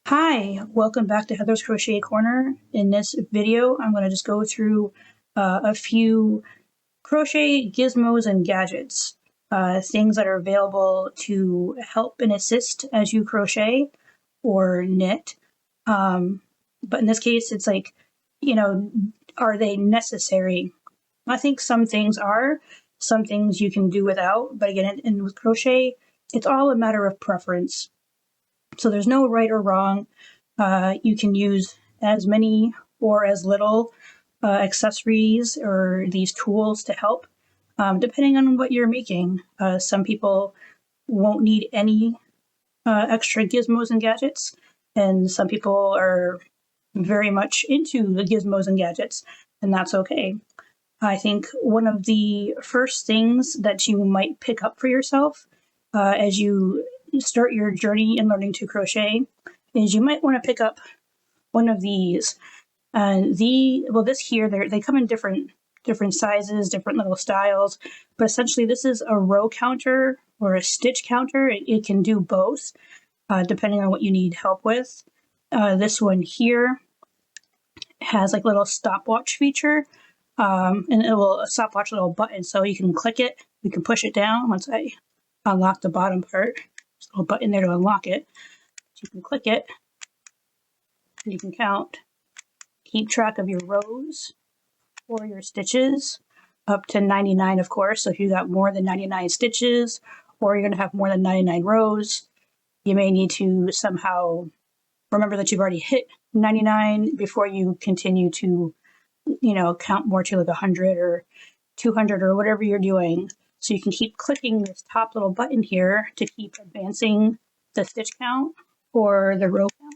Hi, welcome back to Heather's Crochet Corner. In this video, I'm going to just go through a few crochet gizmos and gadgets, things that are available to help and assist as you crochet or knit. But in this case, it's like, are they necessary? I think some things are, some things you can do without. But again, with crochet, it's all a matter of preference. So there's no right or wrong. You can use as many or as little accessories or these tools to help, depending on what you're making. Some people won't need any extra gizmos and gadgets, and some people are very much into the gizmos and gadgets, and that's okay. I think one of the first things that you might pick up for yourself as you start your journey in learning to crochet is you might want to pick up one of these. This here, they come in different sizes, different little styles, but essentially this is a row counter or a stitch counter. It can do both, depending on what you need help with. This one here has like a little stopwatch feature, and it will a stopwatch little button, so you can click it, you can push it down. Once I unlock the bottom part, there's a little button there to unlock it. So you can click it, and you can count, keep track of your rows or your stitches, up to 99, of course. So if you got more than 99 stitches, or you're going to have more than 99 rows, you may need to somehow remember that you've already hit 99 before you continue to, count more to like 100 or 200 or whatever you're doing. So you can keep clicking this top little button here to keep advancing the stitch count or the row count.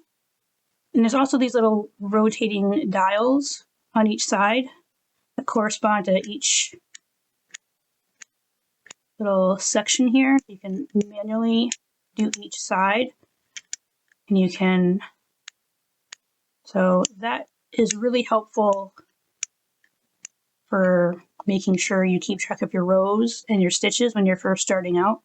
And there's also these little rotating dials on each side that correspond to each little section here. You can manually do each side, and you can, so that is really helpful for making sure you keep track of your rows and your stitches when you're first starting out.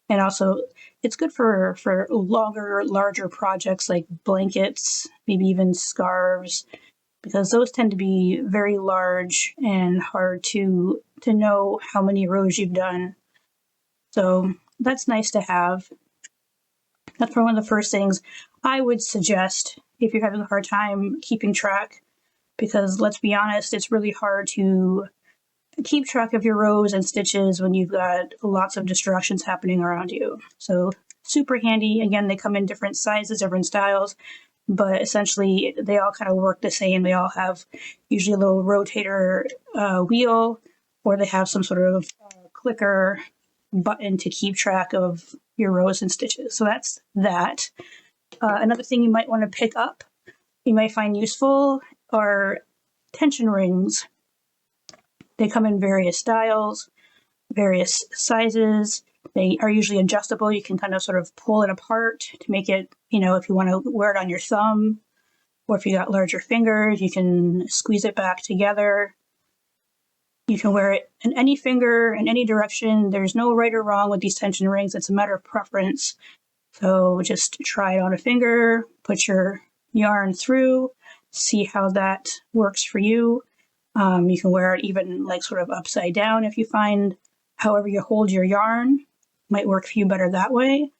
And also it's good for longer, larger projects like blankets, maybe even scarves, because those tend to be very large and hard to know how many rows you've done. So that's nice to have. That's one of the first things I would suggest if you're having a hard time keeping track, because let's be honest, it's really hard to keep track of your rows and stitches when you've got lots of distractions happening around you. So super handy. Again, they come in different sizes, different styles, but essentially they all kind of work the same. They all have usually a little rotator wheel, or they have some sort of clicker button to keep track of your rows and stitches. So that's that. Another thing you might want to pick up, you might find useful, are tension rings. They come in various styles, various sizes. They are usually adjustable. You can kind of sort of pull it apart to make it, if you want to wear it on your thumb, or if you got larger fingers, you can squeeze it back together. You can wear it in any finger, in any direction. There's no right or wrong with these tension rings. It's a matter of preference. So just try it on a finger, put your yarn through, see how that works for you. You can wear it even like sort of upside down if you find however you hold your yarn might work for you better that way.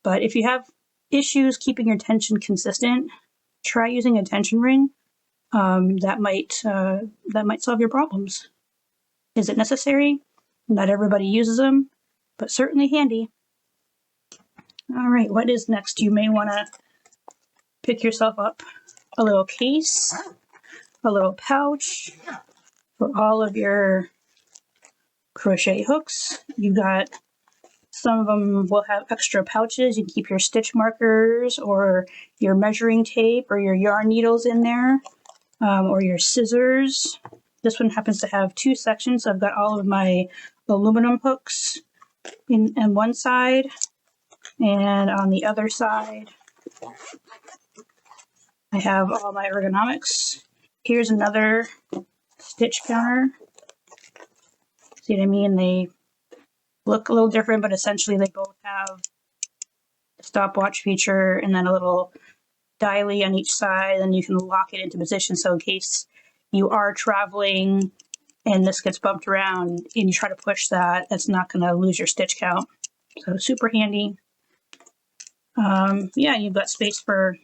But if you have issues keeping your tension consistent, try using a tension ring. That might solve your problems. Is it necessary? Not everybody uses them, but certainly handy. All right, what is next? You may want to pick yourself up a little case, a little pouch for all of your crochet hooks. You've got, some of them will have extra pouches. You can keep your stitch markers or your measuring tape or your yarn needles in there, or your scissors. This one happens to have two sections. So I've got all of my aluminum hooks on one side, and on the other side I have all my ergonomics. Here's another stitch counter. See what I mean? They look a little different, but essentially they both have a stopwatch feature and then a little dialy on each side, and you can lock it into position. So in case you are traveling and this gets bumped around and you try to push that, it's not going to lose your stitch count. So super handy. Yeah, you've got space for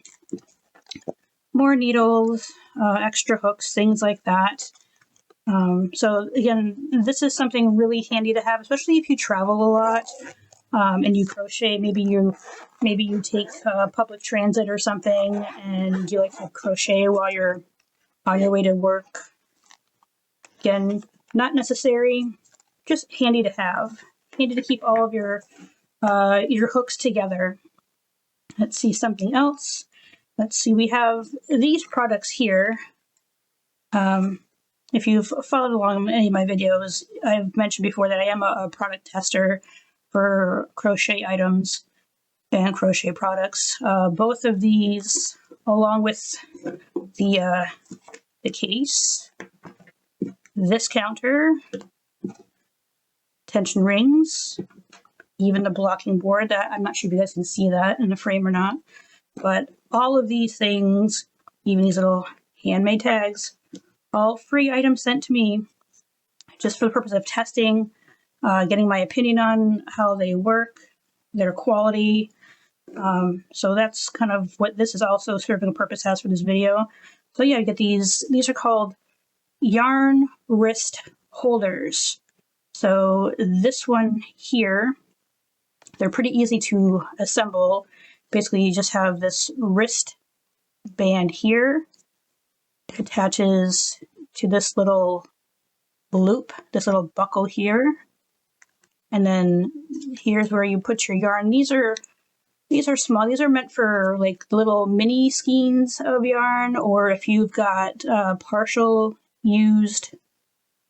more needles, extra hooks, things like that. So again, this is something really handy to have, especially if you travel a lot and you crochet. Maybe you take public transit or something, and you like to crochet while you're on your way to work. Again, not necessary, just handy to have. Handy to keep all of your hooks together. Let's see something else. Let's see, we have these products here. If you've followed along any of my videos, I've mentioned before that I am a product tester for crochet items and crochet products. Both of these, along with the case, this counter, tension rings, even the blocking board, that I'm not sure if you guys can see that in the frame or not, but all of these things, even these little handmade tags, all free items sent to me just for the purpose of testing, getting my opinion on how they work, their quality. So that's kind of what this is also serving a purpose as for this video. So yeah, you get these are called yarn wrist holders. So this one here, they're pretty easy to assemble. Basically, you just have this wrist band here. It attaches to this little loop, this little buckle here. And then here's where you put your yarn. These are small. These are meant for like little mini skeins of yarn, or if you've got partial used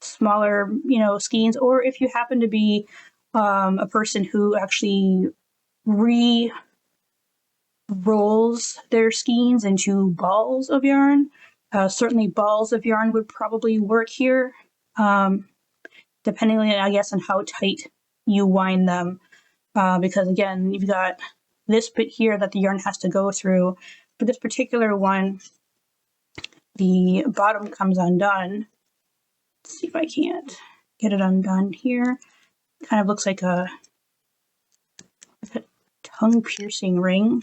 smaller, skeins, or if you happen to be a person who actually rolls their skeins into balls of yarn. Certainly balls of yarn would probably work here, depending on, I guess, on how tight you wind them. Because again, you've got this bit here that the yarn has to go through. For this particular one, the bottom comes undone. Let's see if I can't get it undone here. Kind of looks like a tongue-piercing ring.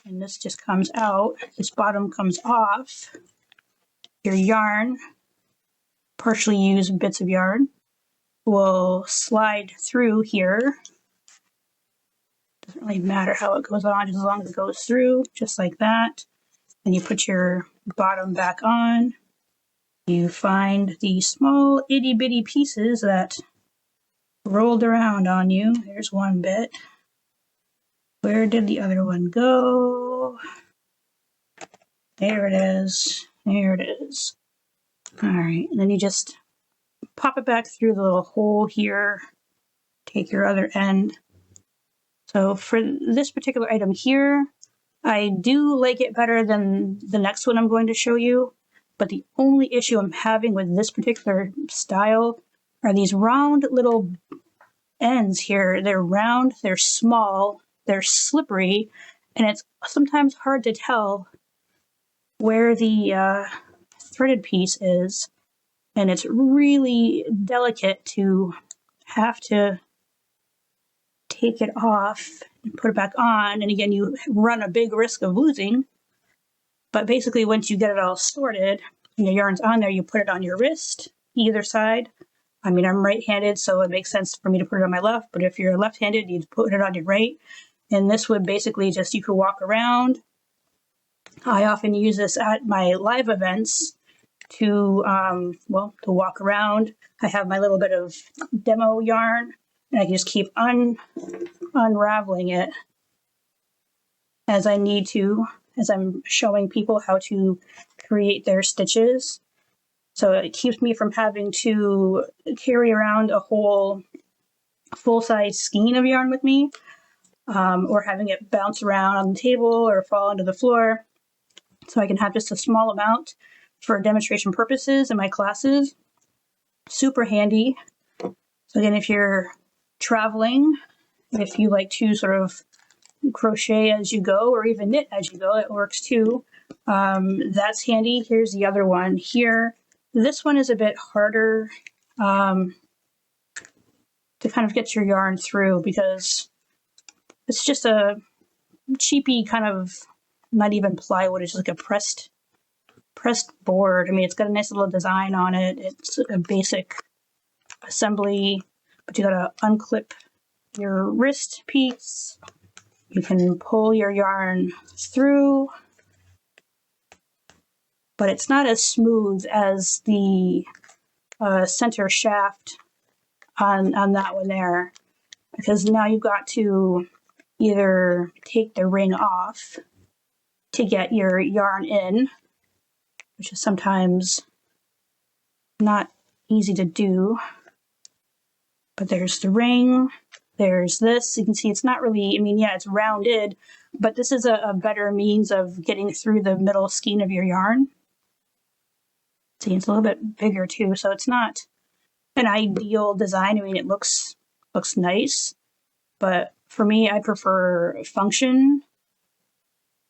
And this just comes out. This bottom comes off. Your yarn, partially used bits of yarn, will slide through here. Doesn't really matter how it goes on, just as long as it goes through, just like that. Then you put your bottom back on. You find the small itty bitty pieces that rolled around on you. Here's one bit. Where did the other one go? There it is. There it is. All right, and then you just pop it back through the little hole here. Take your other end. So for this particular item here, I do like it better than the next one I'm going to show you, but the only issue I'm having with this particular style are these round little ends here. They're round, they're small, they're slippery, and it's sometimes hard to tell where the threaded piece is, and it's really delicate to have to take it off and put it back on. And again, you run a big risk of losing, but basically once you get it all sorted and your yarn's on there, you put it on your wrist, either side. I mean, I'm right-handed, so it makes sense for me to put it on my left, but if you're left-handed, you'd put it on your right. And this would basically just, you could walk around. I often use this at my live events to walk around. I have my little bit of demo yarn, and I can just keep unraveling it as I need to, as I'm showing people how to create their stitches. So it keeps me from having to carry around a whole full-size skein of yarn with me, or having it bounce around on the table or fall onto the floor. So I can have just a small amount for demonstration purposes in my classes. Super handy. So again, if you're traveling, if you like to sort of crochet as you go or even knit as you go. It works too. That's handy. Here's the other one here. This one is a bit harder to kind of get your yarn through because it's just a cheapy kind of, not even plywood, it's just like a pressed board. I mean, it's got a nice little design on it. It's a basic assembly, but you gotta unclip your wrist piece. You can pull your yarn through, but it's not as smooth as the center shaft on that one there, because now you've got to either take the ring off to get your yarn in, which is sometimes not easy to do. But there's the ring, there's this. You can see it's not really, I mean, yeah, it's rounded, but this is a better means of getting through the middle skein of your yarn. See, it's a little bit bigger too, so it's not an ideal design. I mean, it looks nice, but for me, I prefer function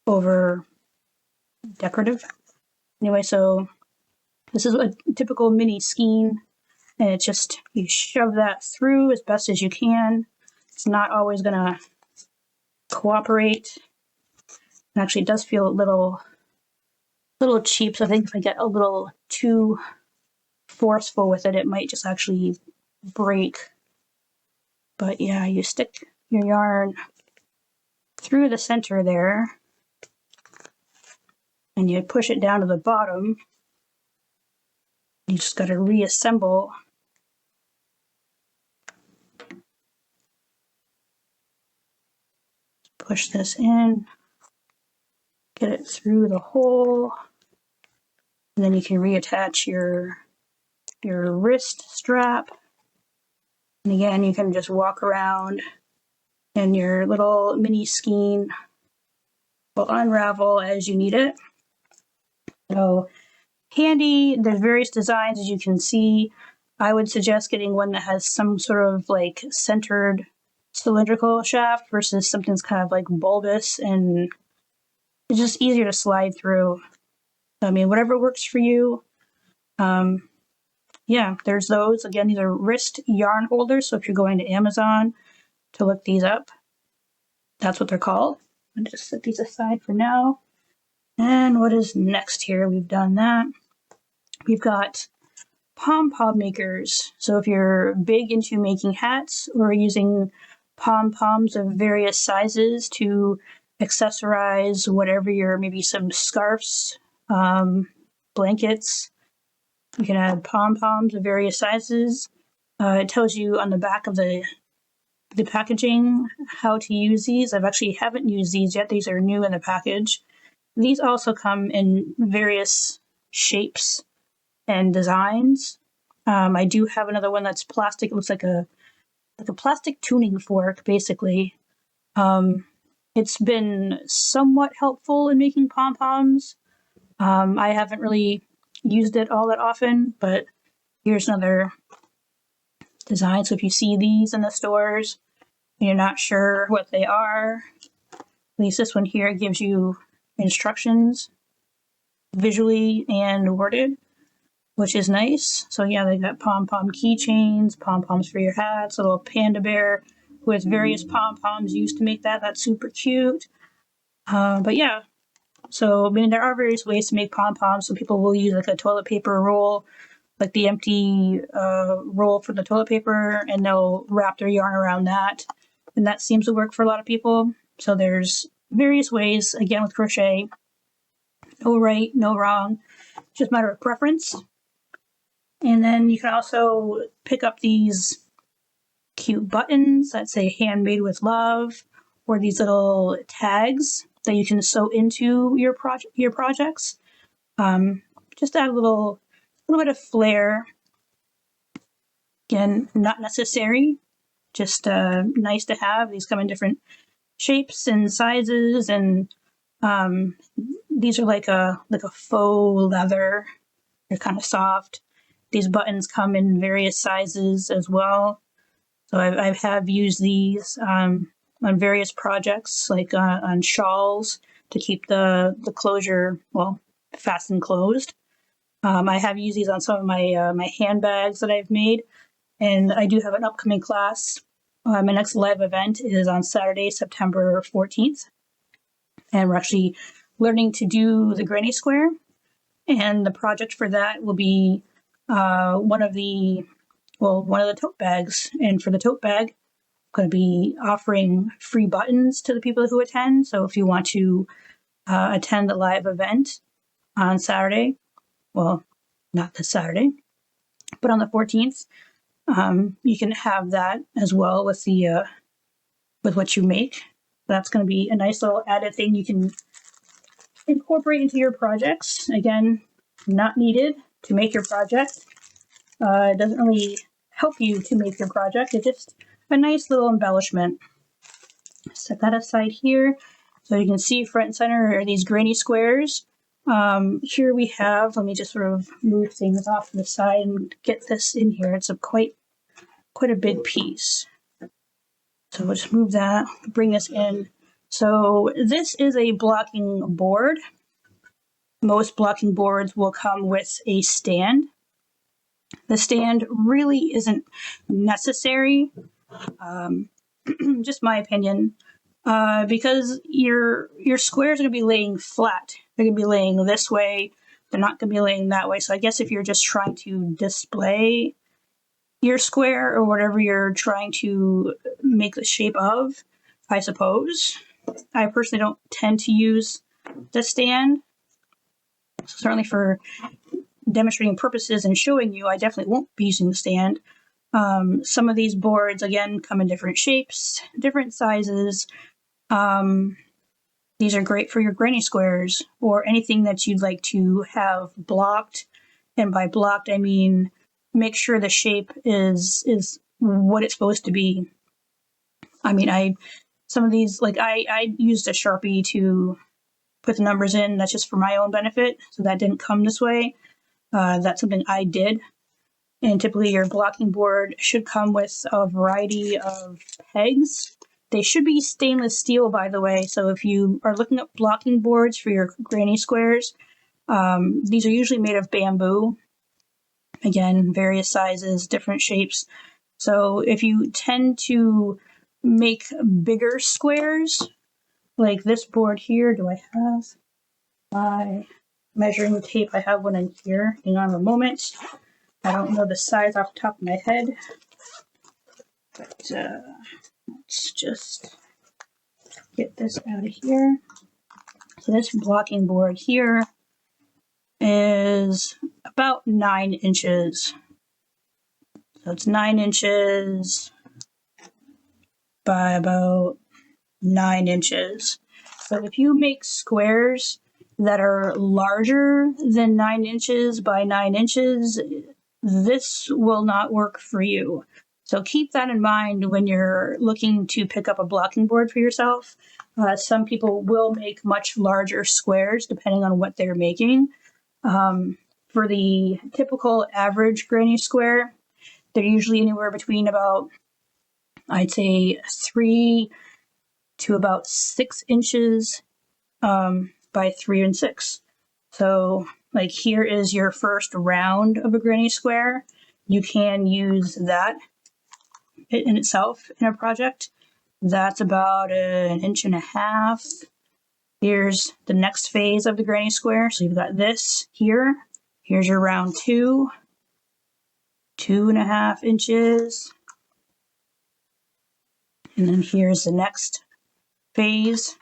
over decorative. Anyway, so this is a typical mini skein, and it's just, you shove that through as best as you can. It's not always gonna cooperate. And actually, it does feel a little cheap, so I think if I get a little too forceful with it, it might just actually break. But yeah, you stick your yarn through the center there, and you push it down to the bottom. You just got to reassemble. Push this in, get it through the hole, and then you can reattach your wrist strap. And again, you can just walk around and your little mini skein will unravel as you need it. So handy. There's various designs, as you can see. I would suggest getting one that has some sort of like centered cylindrical shaft versus something that's kind of like bulbous, and it's just easier to slide through. I mean, whatever works for you. Yeah, there's those. Again, these are wrist yarn holders, so if you're going to Amazon to look these up, that's what they're called. I'll just set these aside for now. And what is next here? We've done that. We've got Pom Pom Makers. So if you're big into making hats or using pom-poms of various sizes to accessorize whatever your, maybe some scarves, blankets, you can add pom-poms of various sizes. It tells you on the back of the packaging how to use these. I haven't used these yet. These are new in the package. These also come in various shapes and designs. I do have another one that's plastic. It looks like a plastic tuning fork, basically. It's been somewhat helpful in making pom-poms. I haven't really used it all that often, but here's another design. So if you see these in the stores and you're not sure what they are, at least this one here gives you instructions visually and worded, which is nice. So yeah, they got pom-pom keychains, pom-poms for your hats, a little panda bear with various pom-poms used to make that. That's super cute. But yeah, so I mean, there are various ways to make pom-poms. Some people will use like a toilet paper roll, like the empty roll for the toilet paper, and they'll wrap their yarn around that. And that seems to work for a lot of people. So there's various ways, again, with crochet. No right, no wrong, just a matter of preference. And then you can also pick up these cute buttons that say handmade with love, or these little tags that you can sew into your projects. Just to add a little bit of flair. Again, not necessary, just nice to have. These come in different shapes and sizes, and these are like a faux leather. They're kind of soft. These buttons come in various sizes as well. So I have used these. various projects, like on shawls to keep the closure, well, fastened closed. I have used these on some of my my handbags that I've made, and I do have an upcoming class. My next live event is on Saturday, September 14th, and we're actually learning to do the granny square, and the project for that will be one of the tote bags. And for the tote bag, I'm going to be offering free buttons to the people who attend. So if you want to attend the live event on Saturday, well, not this Saturday, but on the 14th, you can have that as well with the with what you make. That's going to be a nice little added thing you can incorporate into your projects. Again, not needed to make your project. It doesn't really help you to make your project. It's just a nice little embellishment. Set that aside here. So you can see front and center are these granny squares. Here we have, let me just sort of move things off to the side and get this in here. It's quite a big piece. So we'll just move that, bring this in. So this is a blocking board. Most blocking boards will come with a stand. The stand really isn't necessary, just my opinion, because your squares are going to be laying flat. They're going to be laying this way. They're not going to be laying that way. So I guess if you're just trying to display your square or whatever you're trying to make the shape of, I suppose. I personally don't tend to use the stand. So certainly for demonstrating purposes and showing you, I definitely won't be using the stand. Some of these boards, again, come in different shapes, different sizes. These are great for your granny squares or anything that you'd like to have blocked. And by blocked, I mean make sure the shape is what it's supposed to be. I mean, some of these, like I used a Sharpie to put the numbers in. That's just for my own benefit. So that didn't come this way. That's something I did. And typically your blocking board should come with a variety of pegs. They should be stainless steel, by the way. So if you are looking at blocking boards for your granny squares, these are usually made of bamboo. Again, various sizes, different shapes. So if you tend to make bigger squares, like this board here, do I have my measuring tape? I have one in here. Hang on a moment. I don't know the size off the top of my head, but let's just get this out of here. So this blocking board here is about 9 inches. So it's 9 inches by about 9 inches. So if you make squares that are larger than 9 inches by 9 inches, this will not work for you. So keep that in mind when you're looking to pick up a blocking board for yourself. Some people will make much larger squares depending on what they're making. For the typical average granny square, they're usually anywhere between about, I'd say, 3 to about 6 inches by 3 and 6. So like here is your first round of a granny square. You can use that in itself in a project. That's about 1.5 inches. Here's the next phase of the granny square. So you've got this here. Here's your round 2, 2.5 inches. And then here's the next phase,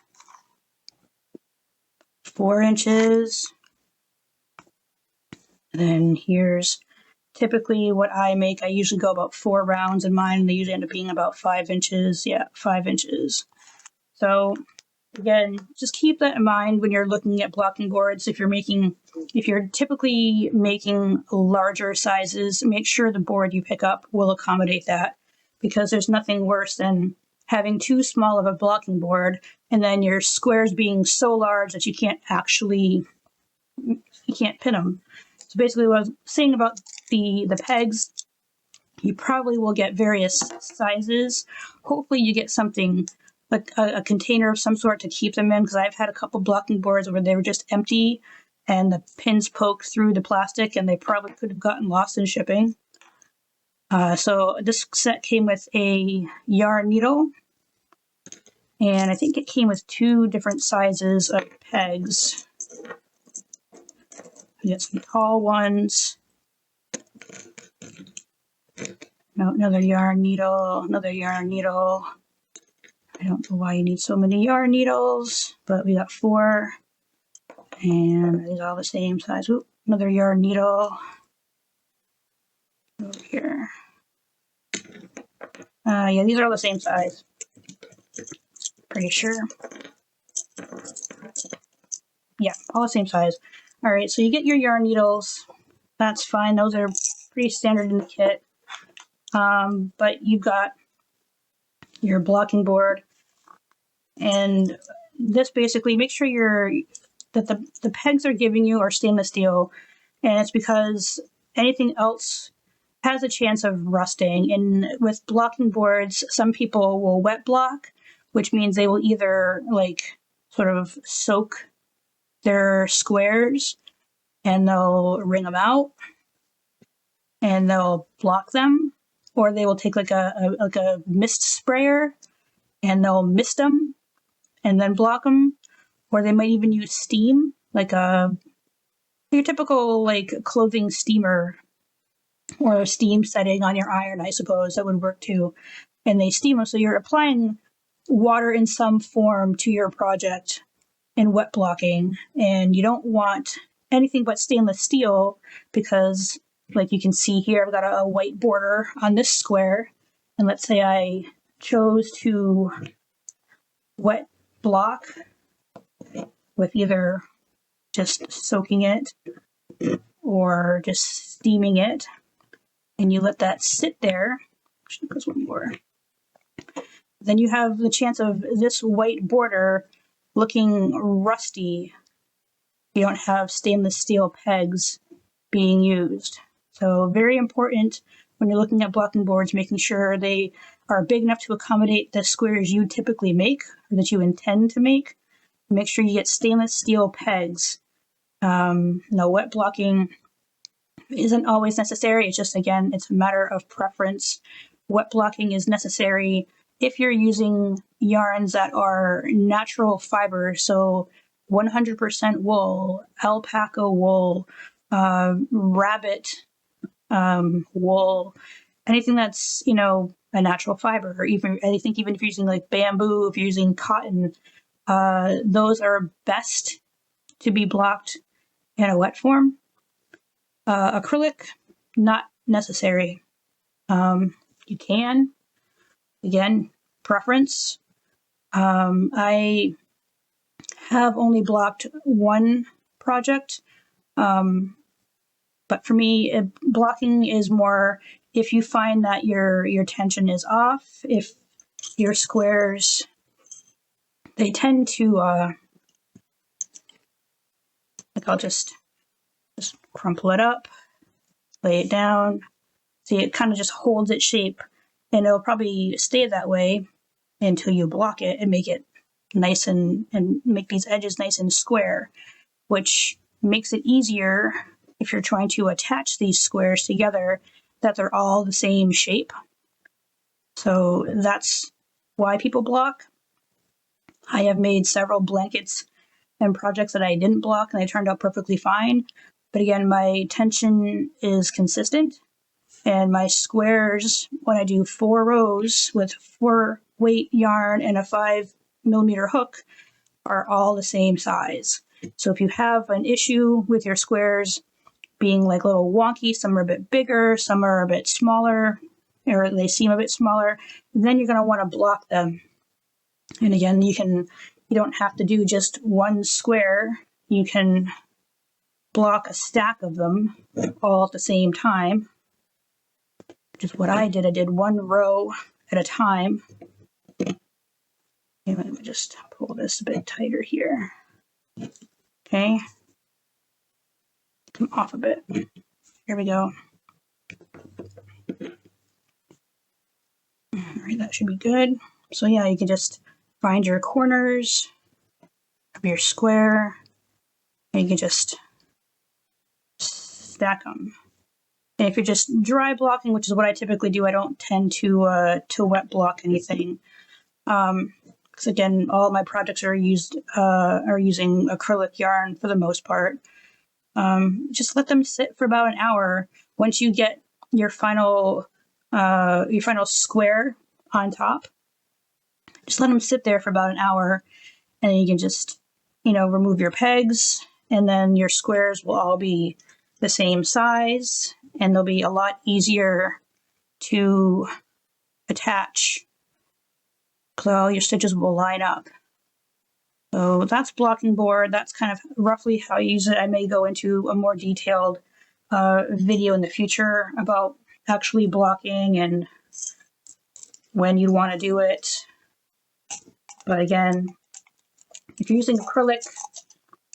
4 inches. And then here's typically what I make. I usually go about 4 rounds in mine, and they usually end up being about 5 inches. Yeah, 5 inches. So again, just keep that in mind when you're looking at blocking boards. If you're typically making larger sizes, make sure the board you pick up will accommodate that, because there's nothing worse than having too small of a blocking board and then your squares being so large that you can't pin them. So basically what I was saying about the pegs, you probably will get various sizes. Hopefully you get something a container of some sort to keep them in, because I've had a couple blocking boards where they were just empty and the pins poked through the plastic and they probably could have gotten lost in shipping. So this set came with a yarn needle, and I think it came with 2 different sizes of pegs. I got some tall ones. No, another yarn needle, another yarn needle. I don't know why you need so many yarn needles, but we got 4. And these are all the same size. Ooh, another yarn needle. Over here. Yeah, these are all the same size. Pretty sure. Yeah, all the same size. All right, so you get your yarn needles. That's fine. Those are pretty standard in the kit. But you've got your blocking board, and this basically make sure that the pegs they're giving you are stainless steel, and it's because anything else has a chance of rusting. And with blocking boards, some people will wet block, which means they will either like sort of soak their squares and they'll wring them out and they'll block them, or they will take like a mist sprayer and they'll mist them and then block them, or they might even use steam, like your typical like clothing steamer or a steam setting on your iron, I suppose that would work too. And they steam them, so you're applying water in some form to your project in wet blocking, and you don't want anything but stainless steel, because like you can see here, I've got a white border on this square, and let's say I chose to wet block with either just soaking it or just steaming it, and you let that sit there. Actually, there's one more. Then you have the chance of this white border looking rusty. You don't have stainless steel pegs being used. So very important when you're looking at blocking boards, making sure they are big enough to accommodate the squares you typically make or that you intend to make. Make sure you get stainless steel pegs. No, wet blocking isn't always necessary. It's just, again, it's a matter of preference. Wet blocking is necessary if you're using yarns that are natural fiber, so 100% wool, alpaca wool, rabbit wool, anything that's, a natural fiber, or even, I think even if you're using like bamboo, if you're using cotton, those are best to be blocked in a wet form. Acrylic, not necessary. You can, again, preference. I have only blocked one project, but for me, blocking is more if you find that your tension is off, if your squares, they tend to, like I'll just crumple it up, lay it down. See, it kind of just holds its shape, and it'll probably stay that way until you block it and make it nice and make these edges nice and square, which makes it easier if you're trying to attach these squares together, that they're all the same shape. So that's why people block. I have made several blankets and projects that I didn't block and they turned out perfectly fine. But again, my tension is consistent, and my squares, when I do 4 rows with 4 weight yarn and a 5mm hook, are all the same size. So if you have an issue with your squares being like a little wonky, some are a bit bigger, some are a bit smaller, or they seem a bit smaller, then you're going to want to block them. And again, you don't have to do just one square. You can block a stack of them all at the same time, which is what I did. I did 1 row at a time. Okay, let me just pull this a bit tighter here. Okay. Come off a bit. Here we go. All right, that should be good. So yeah, you can just find your corners of your square, and you can just stack them. And if you're just dry blocking, which is what I typically do, I don't tend to wet block anything. Because again, all my projects are using acrylic yarn for the most part. Just let them sit for about an hour. Once you get your final square on top, just let them sit there for about an hour, and then you can just, remove your pegs, and then your squares will all be the same size, and they'll be a lot easier to attach, so all your stitches will line up. So that's blocking board. That's kind of roughly how I use it. I may go into a more detailed video in the future about actually blocking and when you want to do it. But again, if you're using acrylic,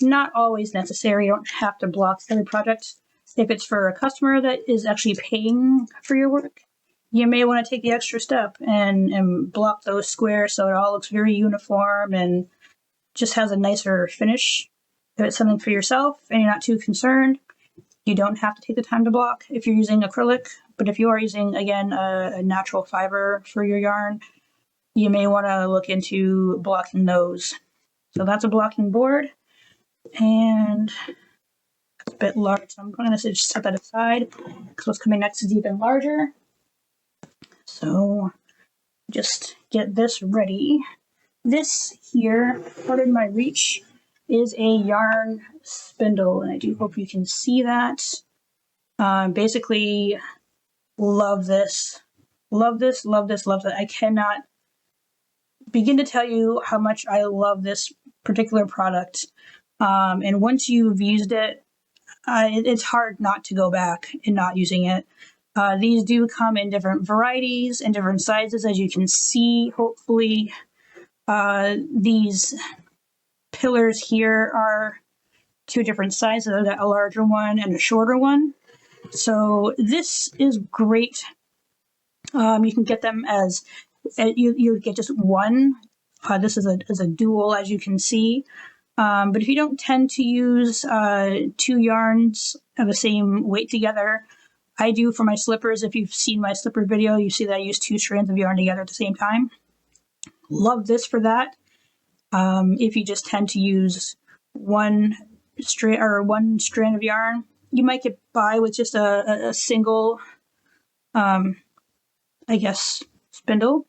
not always necessary. You don't have to block every project. If it's for a customer that is actually paying for your work, you may want to take the extra step and block those squares so it all looks very uniform and just has a nicer finish. If it's something for yourself and you're not too concerned, you don't have to take the time to block if you're using acrylic. But if you are using, again, a natural fiber for your yarn, you may want to look into blocking those. So that's a blocking board. And it's a bit large, so I'm going to just set that aside because what's coming next is even larger. So just get this ready. This here, pardon my reach, is a yarn spindle, and I do hope you can see that. Basically, love this. Love this, love this, love that. I cannot begin to tell you how much I love this particular product. And once you've used it, it's hard not to go back and not using it. These do come in different varieties and different sizes, as you can see, hopefully. These pillars here are two different sizes. I've got a larger one and a shorter one. So this is great. You can get them as, you get just one. This is a dual, as you can see. But if you don't tend to use two yarns of the same weight together, I do for my slippers. If you've seen my slipper video, you see that I use two strands of yarn together at the same time. Love this for that. If you just tend to use one strand of yarn, you might get by with just a single, I guess, spindle.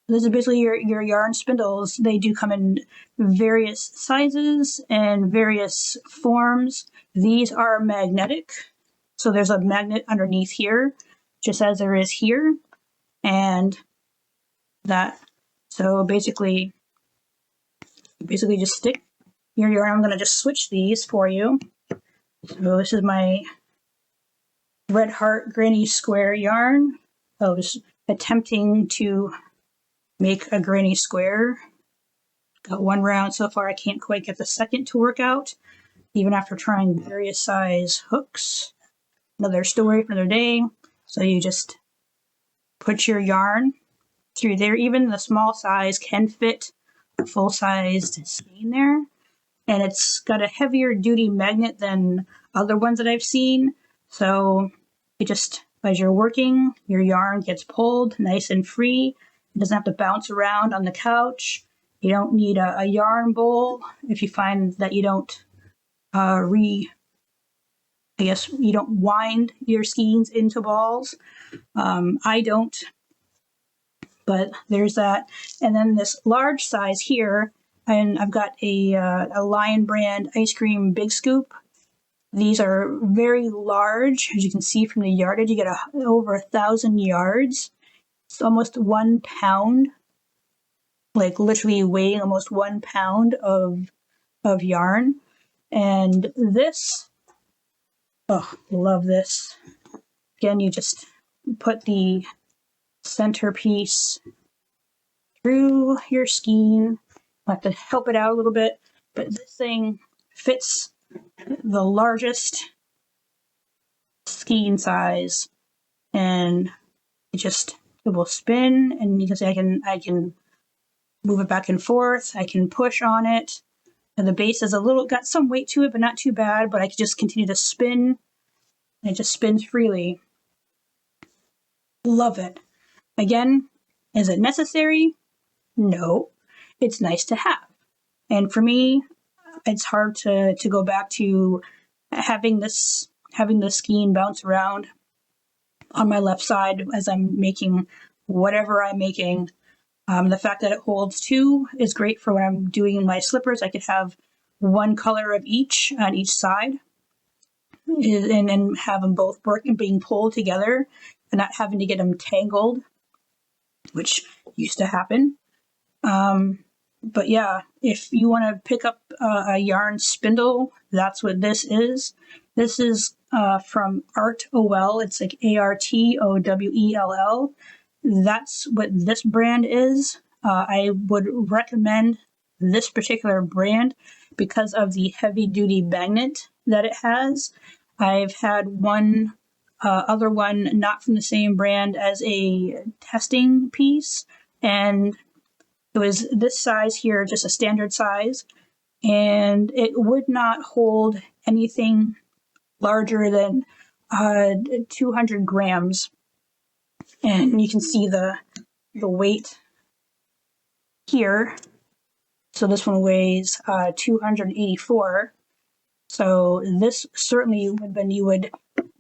This is basically your yarn spindles. They do come in various sizes and various forms. These are magnetic, so there's a magnet underneath here, just as there is here, and that. So basically just stick your yarn. I'm going to just switch these for you. So this is my Red Heart Granny Square yarn. I was attempting to make a granny square. Got one round so far. I can't quite get the second to work out, even after trying various size hooks. Another story for another day. So you just put your yarn through there. Even the small size can fit a full-sized skein there. And it's got a heavier duty magnet than other ones that I've seen. So it just, as you're working, your yarn gets pulled nice and free. It doesn't have to bounce around on the couch. You don't need a yarn bowl if you find that you don't you don't wind your skeins into balls. I don't, but there's that. And then this large size here, and I've got a Lion brand ice cream big scoop. These are very large, as you can see from the yardage. You get over 1,000 yards. It's almost 1 pound, like literally weighing almost 1 pound of yarn. And this, oh, love this. Again, you just put the centerpiece through your skein. I have to help it out a little bit, but this thing fits the largest skein size, and it will spin, and you can see I can move it back and forth. I can push on it. And the base is got some weight to it, but not too bad. But I can just continue to spin. And it just spins freely. Love it. Again, is it necessary? No. It's nice to have. And for me, it's hard to go back to having this skein bounce around on my left side as I'm making whatever I'm making. The fact that it holds two is great for when I'm doing my slippers. I could have one color of each on each side and have them both working, being pulled together and not having to get them tangled, which used to happen. But yeah, if you want to pick up a yarn spindle, that's what this is. This is from Artowell. It's like Artowell. That's what this brand is. I would recommend this particular brand because of the heavy-duty magnet that it has. I've had one other one not from the same brand as a testing piece, and it was this size here, just a standard size, and it would not hold anything larger than 200 grams. And you can see the weight here. So this one weighs 284. So this certainly would have been, you would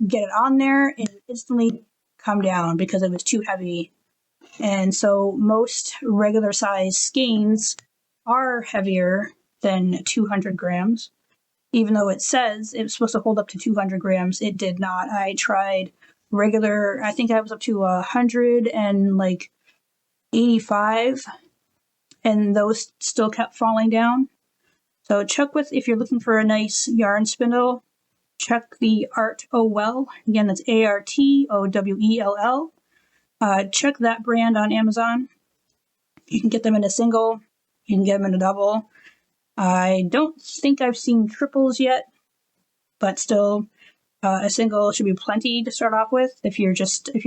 get it on there and instantly come down because it was too heavy. And so most regular size skeins are heavier than 200 grams. Even though it says it was supposed to hold up to 200 grams, it did not. I tried regular, I think I was up to 185, and those still kept falling down. So check with, if you're looking for a nice yarn spindle, check the Artowell. Again, that's Artowell. Check that brand on Amazon. You can get them in a single. You can get them in a double. I don't think I've seen triples yet, but still, a single should be plenty to start off with if you're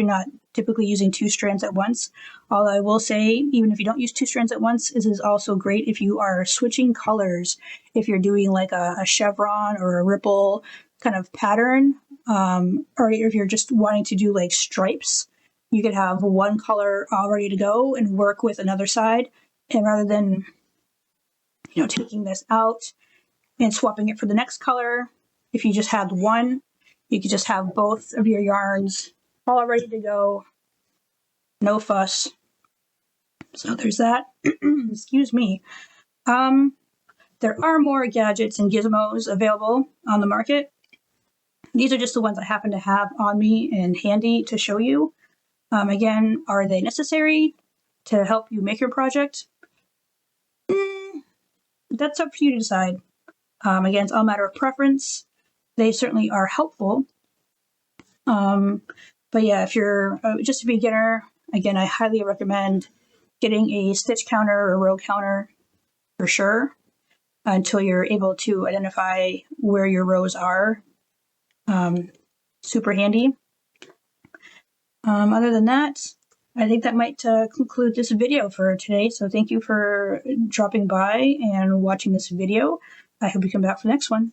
not typically using two strands at once. All I will say, even if you don't use two strands at once, is also great if you are switching colors. If you're doing like a chevron or a ripple kind of pattern, or if you're just wanting to do like stripes, you could have one color all ready to go and work with another side. And rather than, taking this out and swapping it for the next color, if you just had one, you could just have both of your yarns all ready to go. No fuss. So there's that. Excuse me. There are more gadgets and gizmos available on the market. These are just the ones I happen to have on me and handy to show you. Again, are they necessary to help you make your project? That's up for you to decide. Again, it's all a matter of preference. They certainly are helpful. But yeah, if you're just a beginner, again, I highly recommend getting a stitch counter or row counter for sure until you're able to identify where your rows are. Super handy. Other than that, I think that might conclude this video for today. So thank you for dropping by and watching this video. I hope you come back for the next one.